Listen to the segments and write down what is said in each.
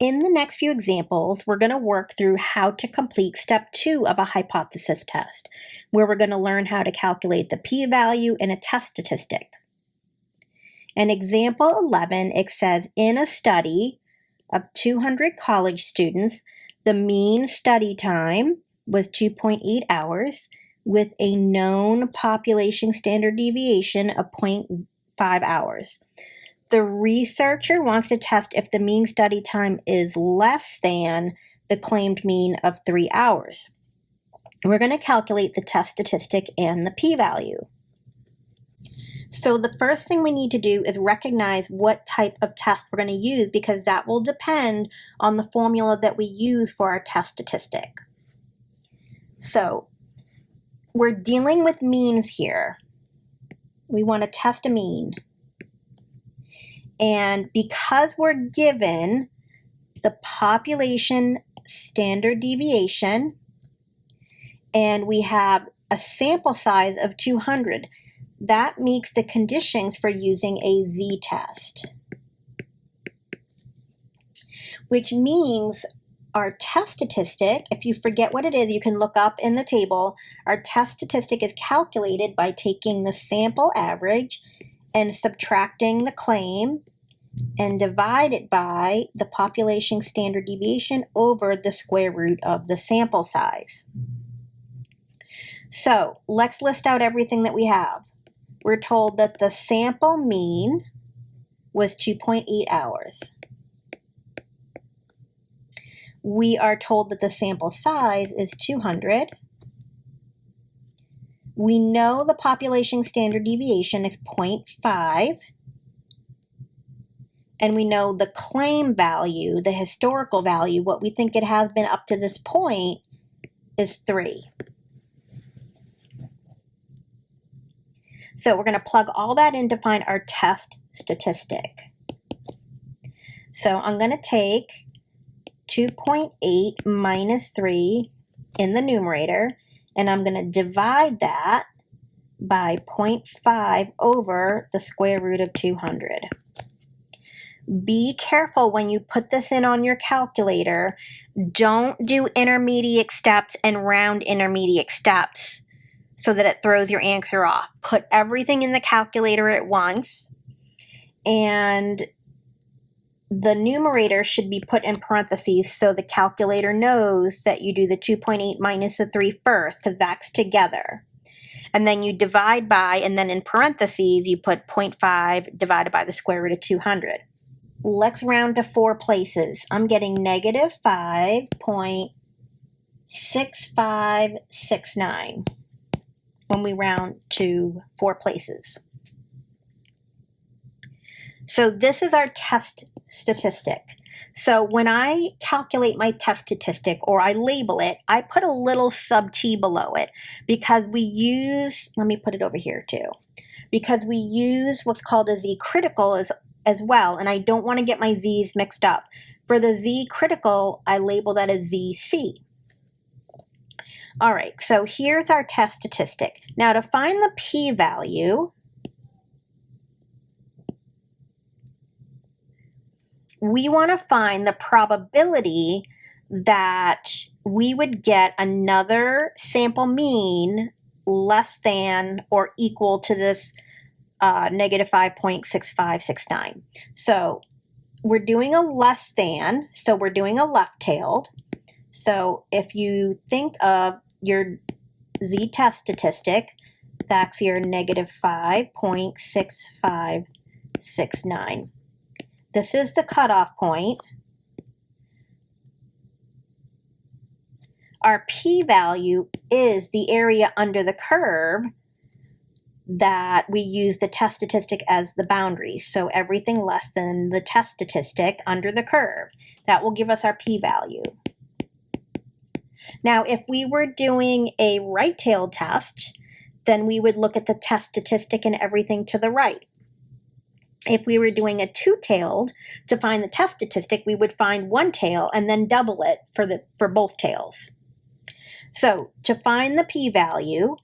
In the next few examples, we're going to work through how to complete step 2 of a hypothesis test, where we're going to learn how to calculate the p-value in a test statistic. In example 11, it says, in a study of 200 college students, the mean study time was 2.8 hours with a known population standard deviation of 0.5 hours. The researcher wants to test if the mean study time is less than the claimed mean of 3 hours. We're going to calculate the test statistic and the p-value. So the first thing we need to do is recognize what type of test we're going to use, because that will depend on the formula that we use for our test statistic. So we're dealing with means here. We want to test a mean. And because we're given the population standard deviation and we have a sample size of 200, that meets the conditions for using a z-test, which means our test statistic, if you forget what it is, you can look up in the table. Our test statistic is calculated by taking the sample average and subtracting the claim and divide it by the population standard deviation over the square root of the sample size. So let's list out everything that we have. We're told that the sample mean was 2.8 hours. We are told that the sample size is 200. We know the population standard deviation is 0.5. And we know the claim value, the historical value, what we think it has been up to this point, is 3. So we're going to plug all that in to find our test statistic. So I'm going to take 2.8 minus 3 in the numerator, and I'm going to divide that by 0.5 over the square root of 200. Be careful when you put this in on your calculator. Don't do intermediate steps and round intermediate steps so that it throws your answer off. Put everything in the calculator at once, and the numerator should be put in parentheses so the calculator knows that you do the 2.8 minus the 3 first, because that's together. And then you divide by, and then in parentheses, you put 0.5 divided by the square root of 200. Let's round to 4 places. I'm getting negative 5.6569 when we round to 4 places. So this is our test statistic. So when I calculate my test statistic, or I label it, I put a little sub t below it, because we use, let me put it over here too, because we use what's called a z-critical as well, and I don't want to get my z's mixed up. For the z-critical, I label that as zc. All right, so here's our test statistic. Now to find the p-value, we want to find the probability that we would get another sample mean less than or equal to this negative 5.6569. So we're doing a less than, so we're doing a left-tailed. So if you think of your z-test statistic, that's your negative 5.6569. This is the cutoff point. Our p-value is the area under the curve that we use the test statistic as the boundary. So everything less than the test statistic under the curve, that will give us our p-value. Now, if we were doing a right-tailed test, then we would look at the test statistic and everything to the right. If we were doing a two-tailed, to find the test statistic, we would find one tail and then double it for both tails. So to find the p-value,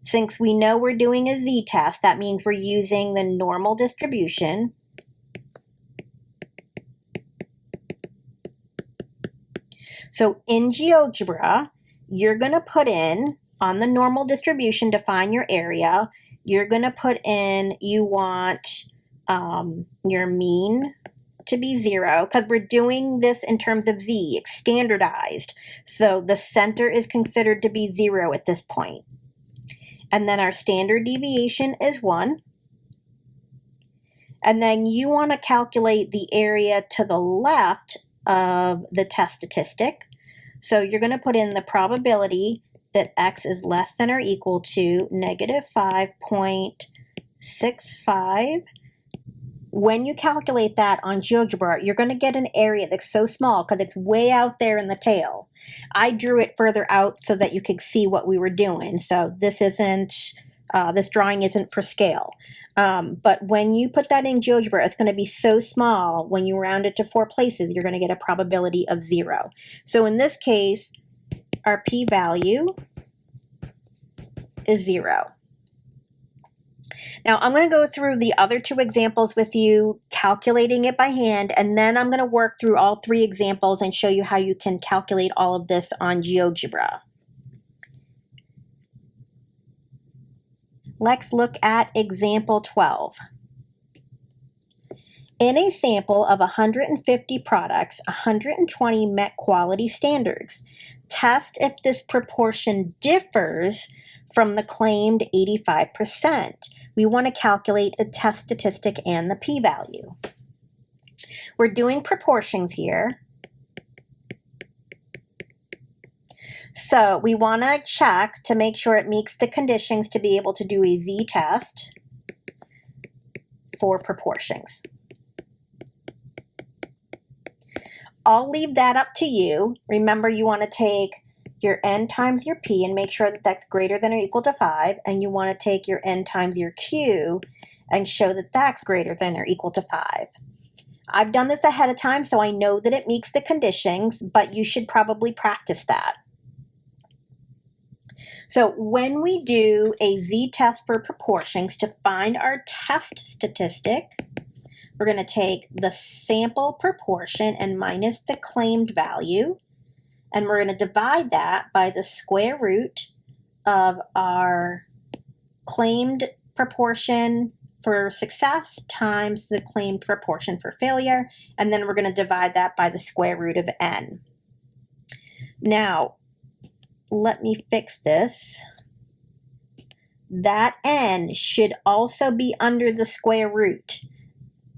since we know we're doing a z-test, that means we're using the normal distribution. So in GeoGebra, you're going to put in, on the normal distribution to find your area, you're going to put in, you want your mean to be 0, because we're doing this in terms of z. It's standardized. So the center is considered to be 0 at this point. And then our standard deviation is 1. And then you want to calculate the area to the left of the test statistic. So you're going to put in the probability that x is less than or equal to negative 5.65. When you calculate that on GeoGebra, you're going to get an area that's so small because it's way out there in the tail. I drew it further out so that you could see what we were doing. So this drawing isn't for scale. But when you put that in GeoGebra, it's going to be so small. When you round it to 4 places, you're going to get a probability of 0. So in this case, our p-value is 0. Now I'm going to go through the other 2 examples with you, calculating it by hand, and then I'm going to work through all 3 examples and show you how you can calculate all of this on GeoGebra. Let's look at example 12. In a sample of 150 products, 120 met quality standards. Test if this proportion differs from the claimed 85%. We want to calculate the test statistic and the p-value. We're doing proportions here. So we want to check to make sure it meets the conditions to be able to do a z-test for proportions. I'll leave that up to you. Remember, you want to take your n times your p and make sure that that's greater than or equal to 5, and you want to take your n times your q and show that that's greater than or equal to 5. I've done this ahead of time, so I know that it meets the conditions, but you should probably practice that. So when we do a z-test for proportions to find our test statistic, we're going to take the sample proportion and minus the claimed value, and we're going to divide that by the square root of our claimed proportion for success times the claimed proportion for failure, and then we're going to divide that by the square root of n. Now, let me fix this. That n should also be under the square root.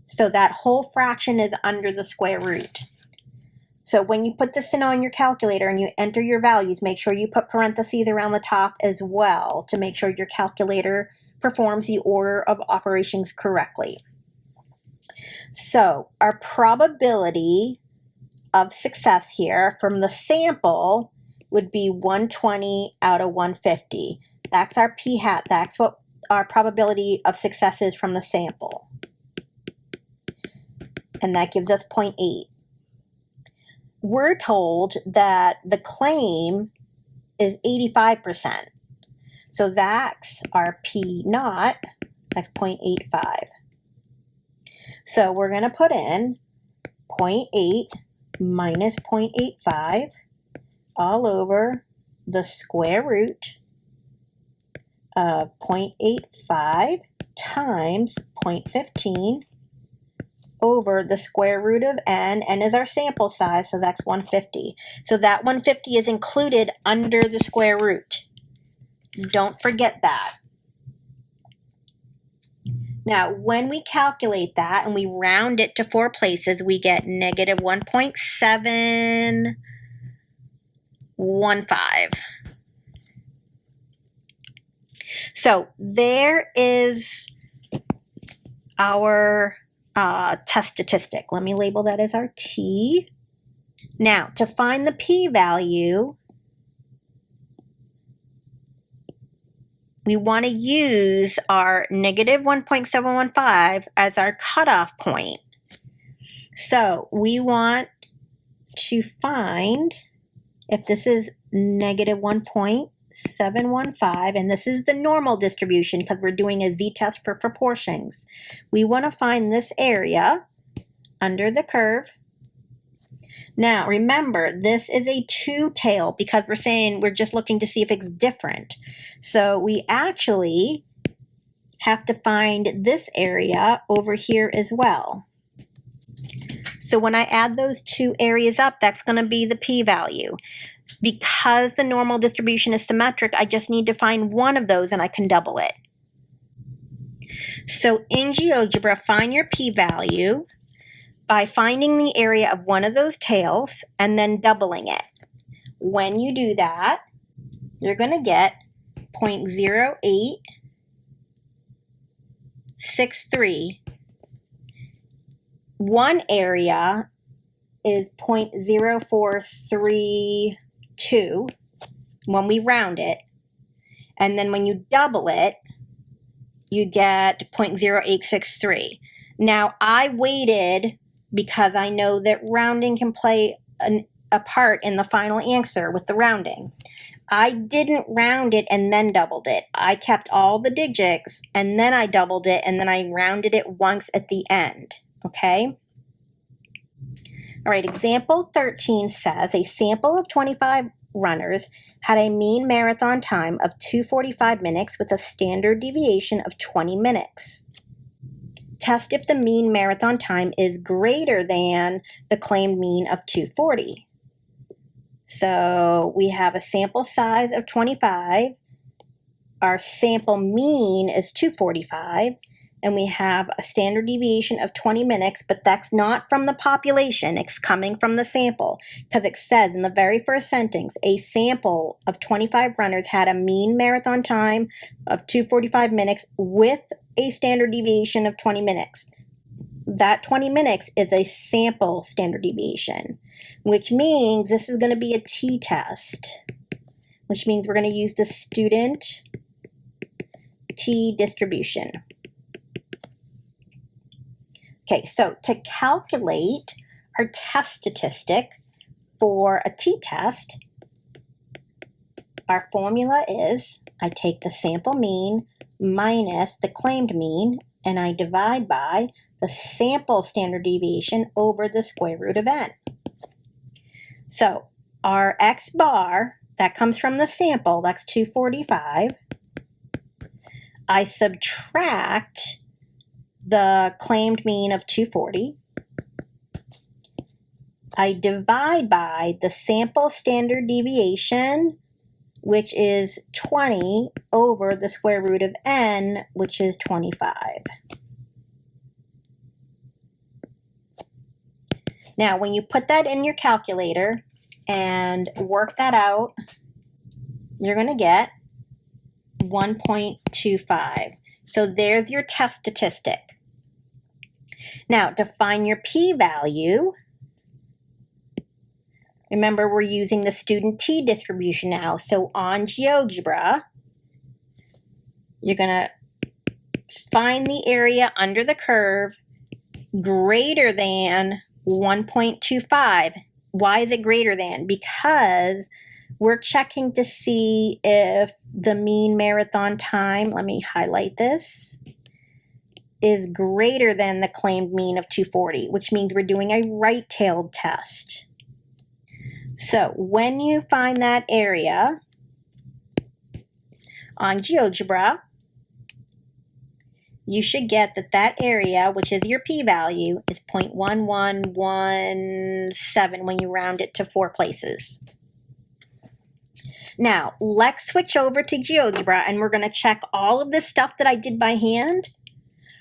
So that whole fraction is under the square root. So when you put this in on your calculator and you enter your values, make sure you put parentheses around the top as well to make sure your calculator performs the order of operations correctly. So our probability of success here from the sample would be 120 out of 150. That's our p-hat. That's what our probability of success is from the sample. And that gives us 0.8. We're told that the claim is 85%. So that's our p-naught. That's 0.85. So we're going to put in 0.8 minus 0.85 all over the square root of 0.85 times 0.15 over the square root of n. N is our sample size, so that's 150. So that 150 is included under the square root. Don't forget that. Now, when we calculate that and we round it to 4 places, we get negative 1.715. So there is our test statistic. Let me label that as our t. Now, to find the p-value, we want to use our negative 1.715 as our cutoff point. So we want to find if this is negative 1.715, and this is the normal distribution because we're doing a z-test for proportions. We want to find this area under the curve Now, remember, this is a two-tail because we're saying we're just looking to see if it's different. So we actually have to find this area over here as well. So when I add those two areas up, that's going to be the p-value. Because the normal distribution is symmetric, I just need to find one of those and I can double it. So in GeoGebra, find your p-value by finding the area of one of those tails and then doubling it. When you do that, you're going to get 0.0863. One area is 0.0432 when we round it. And then when you double it, you get 0.0863. Now, I waited because I know that rounding can play a part in the final answer with the rounding. I didn't round it and then doubled it. I kept all the digits and then I doubled it and then I rounded it once at the end. Okay? All right, example 13 says a sample of 25 runners had a mean marathon time of 2:45 minutes with a standard deviation of 20 minutes. Test if the mean marathon time is greater than the claimed mean of 2:40. So we have a sample size of 25. Our sample mean is 2:45. And we have a standard deviation of 20 minutes, but that's not from the population. It's coming from the sample because it says in the very first sentence, a sample of 25 runners had a mean marathon time of 2:45 minutes with a standard deviation of 20 minutes. That 20 minutes is a sample standard deviation, which means this is going to be a t-test, which means we're going to use the student t-distribution. Okay, so to calculate our test statistic for a t-test, our formula is I take the sample mean minus the claimed mean and I divide by the sample standard deviation over the square root of n. So our x bar, that comes from the sample, that's 245. I subtract the claimed mean of 240. I divide by the sample standard deviation, which is 20 over the square root of n, which is 25. Now, when you put that in your calculator and work that out, you're going to get 1.25. So there's your test statistic. Now, to find your p-value, remember we're using the student t-distribution now. So on GeoGebra, you're going to find the area under the curve greater than 1.25. Why is it greater than? Because we're checking to see if the mean marathon time, let me highlight this, is greater than the claimed mean of 240, which means we're doing a right-tailed test. So when you find that area on GeoGebra, you should get that area, which is your p-value, is 0.1117 when you round it to 4 places. Now, let's switch over to GeoGebra and we're going to check all of this stuff that I did by hand.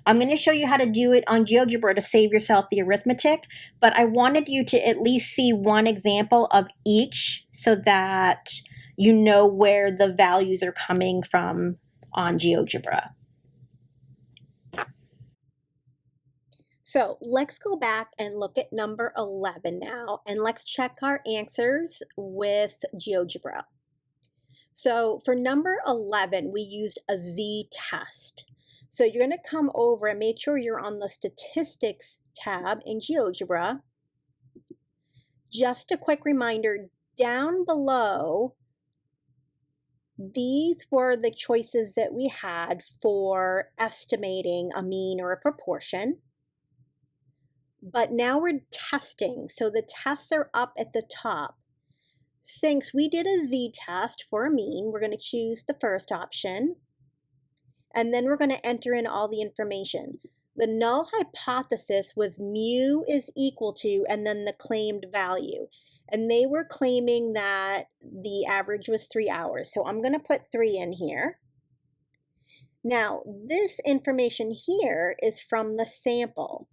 I'm going to show you how to do it on GeoGebra to save yourself the arithmetic, but I wanted you to at least see one example of each so that you know where the values are coming from on GeoGebra. So let's go back and look at number 11 now, and let's check our answers with GeoGebra. So for number 11, we used a z-test. So you're going to come over and make sure you're on the Statistics tab in GeoGebra. Just a quick reminder, down below, these were the choices that we had for estimating a mean or a proportion. But now we're testing, so the tests are up at the top. Since we did a z-test for a mean, we're going to choose the first option, and then we're going to enter in all the information. The null hypothesis was mu is equal to, and then the claimed value. And they were claiming that the average was 3 hours. So I'm going to put 3 in here. Now, this information here is from the sample.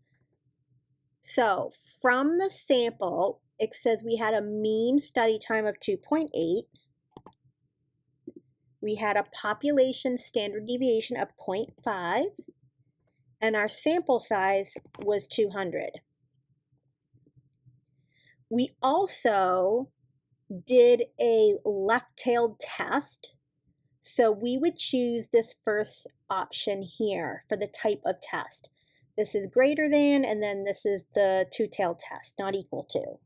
So from the sample, it says we had a mean study time of 2.8. We had a population standard deviation of 0.5. And our sample size was 200. We also did a left-tailed test. So we would choose this first option here for the type of test. This is greater than, and then this is the two-tailed test, not equal to.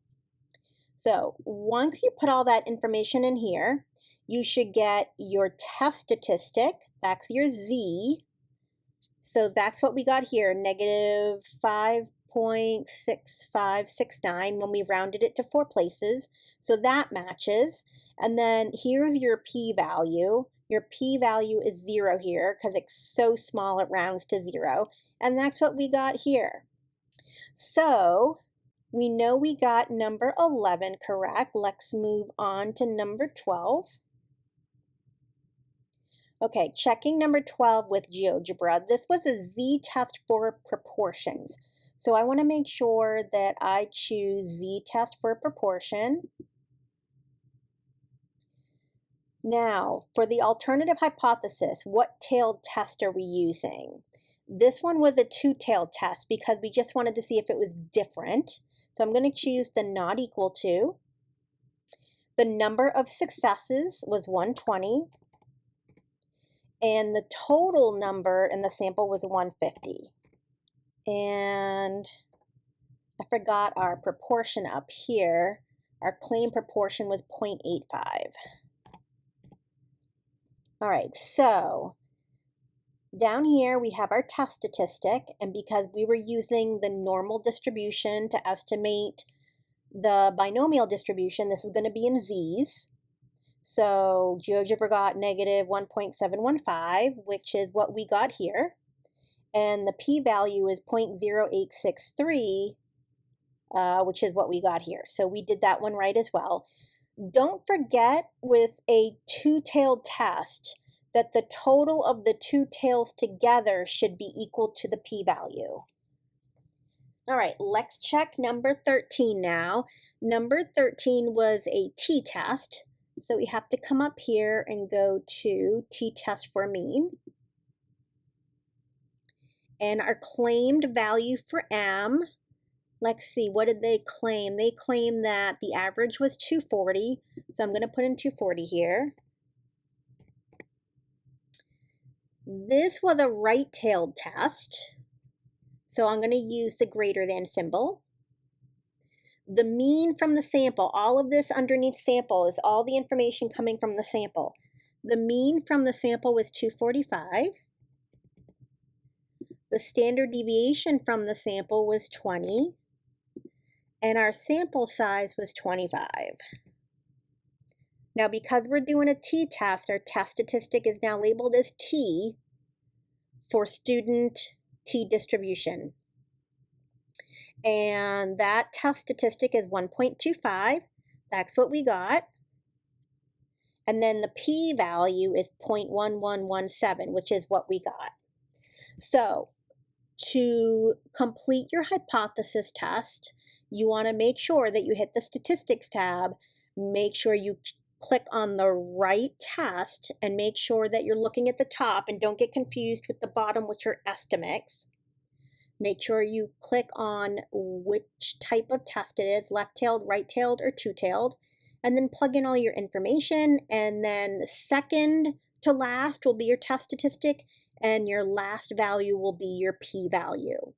So once you put all that information in here, you should get your test statistic, that's your Z. So that's what we got here, negative 5.6569 when we rounded it to 4 places. So that matches. And then here's your p-value. Your p-value is 0 here because it's so small it rounds to 0. And that's what we got here. So we know we got number 11 correct. Let's move on to number 12. Okay, checking number 12 with GeoGebra. This was a z-test for proportions. So I want to make sure that I choose z-test for proportion. Now, for the alternative hypothesis, what tailed test are we using? This one was a two-tailed test because we just wanted to see if it was different. So I'm going to choose the not equal to. The number of successes was 120. And the total number in the sample was 150. And I forgot our proportion up here. Our claim proportion was 0.85. All right, so down here we have our test statistic, and because we were using the normal distribution to estimate the binomial distribution, this is going to be in Z's. So GeoGebra got negative 1.715, which is what we got here. And the p-value is 0.0863, which is what we got here. So we did that one right as well. Don't forget with a two-tailed test that the total of the two tails together should be equal to the p-value. All right, let's check number 13 now. Number 13 was a t-test. So we have to come up here and go to t-test for mean. And our claimed value for M, let's see, what did they claim? They claimed that the average was 240. So I'm going to put in 240 here. This was a right-tailed test. So I'm going to use the greater than symbol. The mean from the sample, all of this underneath sample is all the information coming from the sample. The mean from the sample was 245. The standard deviation from the sample was 20. And our sample size was 25. Now, because we're doing a t-test, our test statistic is now labeled as T for student t-distribution. And that test statistic is 1.25. That's what we got. And then the p-value is 0.1117, which is what we got. So to complete your hypothesis test, you want to make sure that you hit the statistics tab, make sure you click on the right test, and make sure that you're looking at the top and don't get confused with the bottom, which are estimates. Make sure you click on which type of test it is, left-tailed, right-tailed, or two-tailed, and then plug in all your information, and then second to last will be your test statistic, and your last value will be your p-value.